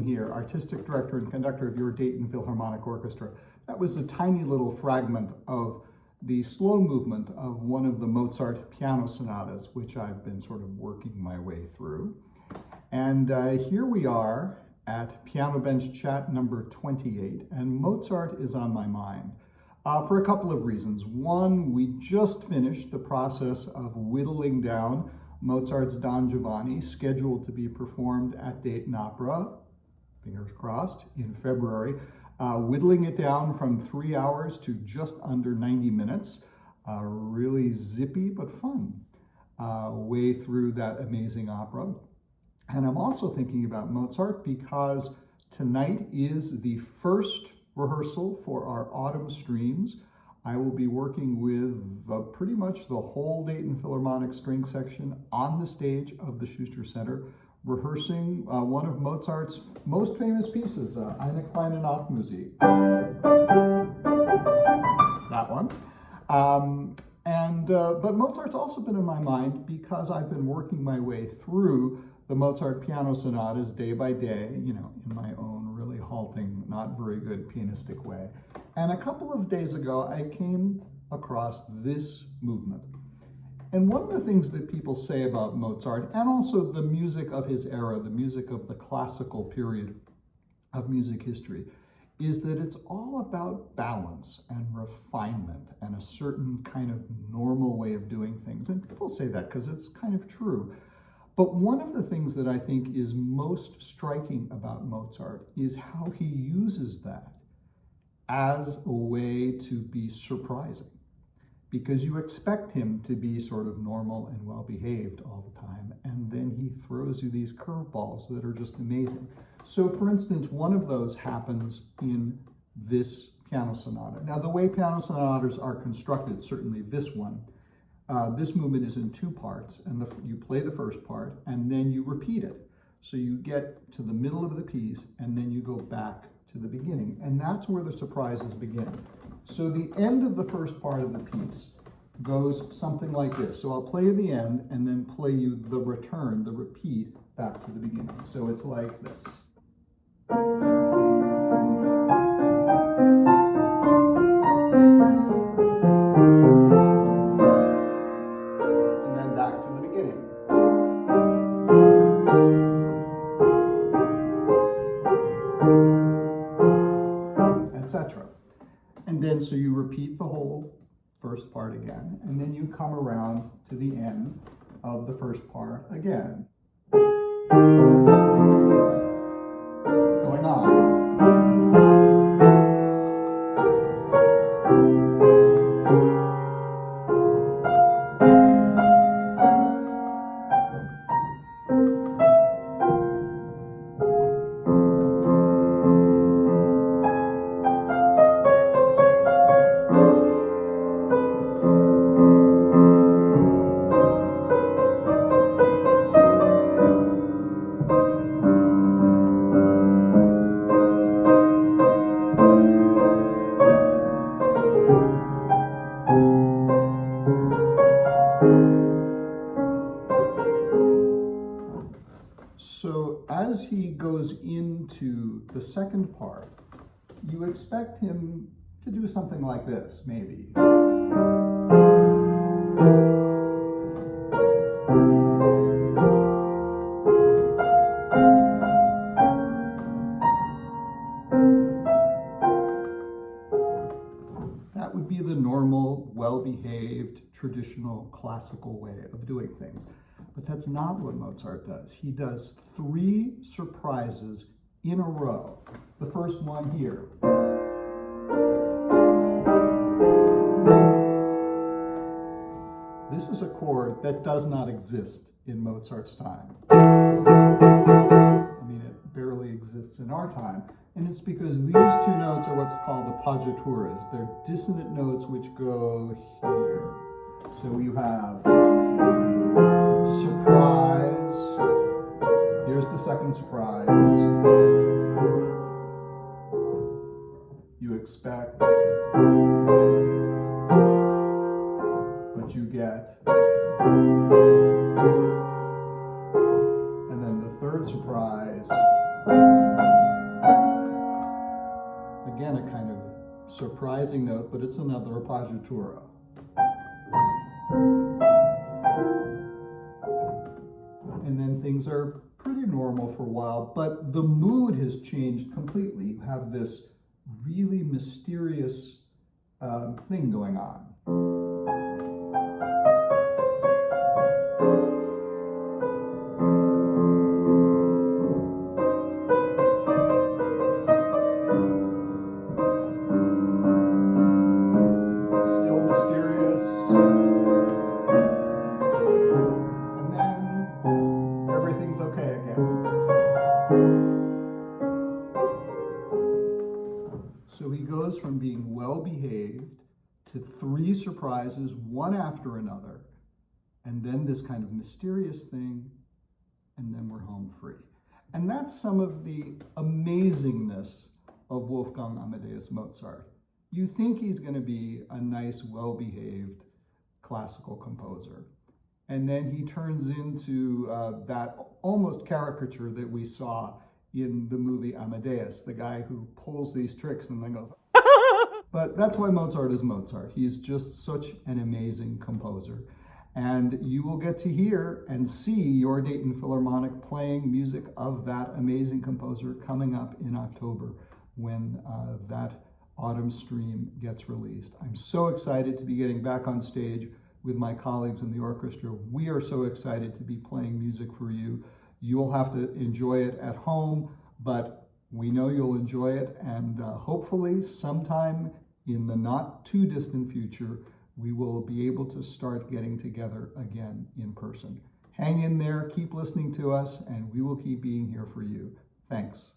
Here, Artistic Director and Conductor of your Dayton Philharmonic Orchestra. That was a tiny little fragment of the slow movement of one of the Mozart piano sonatas, which I've been sort of working my way through. And here we are at Piano Bench Chat number 28, and Mozart is on my mind for a couple of reasons. One, we just finished the process of whittling down Mozart's Don Giovanni, scheduled to be performed at Dayton Opera, fingers crossed, in February, whittling it down from 3 hours to just under 90 minutes. Really zippy but fun way through that amazing opera. And I'm also thinking about Mozart because tonight is the first rehearsal for our Autumn Streams. I will be working with pretty much the whole Dayton Philharmonic string section on the stage of the Schuster Center, rehearsing one of Mozart's most famous pieces, Eine, kleine Nachtmusik. That one. But Mozart's also been in my mind because I've been working my way through the Mozart piano sonatas day by day, you know, in my own really halting, not very good pianistic way. And a couple of days ago, I came across this movement. And one of the things that people say about Mozart, and also the music of his era, the music of the classical period of music history, is that it's all about balance and refinement and a certain kind of normal way of doing things. And people say that because it's kind of true. But one of the things that I think is most striking about Mozart is how he uses that as a way to be surprising. Because you expect him to be sort of normal and well-behaved all the time, and then he throws you these curveballs that are just amazing. So for instance, one of those happens in this piano sonata. Now the way piano sonatas are constructed, certainly this one, this movement is in two parts, and you play the first part, and then you repeat it. So you get to the middle of the piece, and then you go back to the beginning, and that's where the surprises begin. So the end of the first part of the piece goes something like this. So I'll play you the end and then play you the return, the repeat, back to the beginning. So it's like this. And then back to the beginning. Etc. And then so you repeat the whole first part again, and then you come around to the end of the first part again. Going on. So as he goes into the second part, you expect him to do something like this, maybe. That would be the normal, well-behaved, traditional, classical way of doing things. But that's not what Mozart does. He does 3 surprises in a row. The first one here. This is a chord that does not exist in Mozart's time. I mean, it barely exists in our time. And it's because these 2 notes are what's called the appoggiaturas. They're dissonant notes which go here. So you have surprise. Here's the second surprise. expect, but you get. And then the third surprise, again, a kind of surprising note, but it's another appoggiatura. And then things are pretty normal for a while, but the mood has changed completely. You have this really mysterious thing going on. Still mysterious. And then everything's okay again. So he goes from being well-behaved to 3 surprises, one after another, and then this kind of mysterious thing, and then we're home free. And that's some of the amazingness of Wolfgang Amadeus Mozart. You think he's going to be a nice, well-behaved classical composer, and then he turns into that almost caricature that we saw in the movie Amadeus, the guy who pulls these tricks and then goes, but that's why Mozart is Mozart. He's just such an amazing composer. And you will get to hear and see your Dayton Philharmonic playing music of that amazing composer coming up in October when that Autumn Stream gets released. I'm so excited to be getting back on stage with my colleagues in the orchestra. We are so excited to be playing music for you. You'll have to enjoy it at home, but we know you'll enjoy it, and hopefully sometime in the not too distant future, we will be able to start getting together again in person. Hang in there, keep listening to us, and we will keep being here for you. Thanks.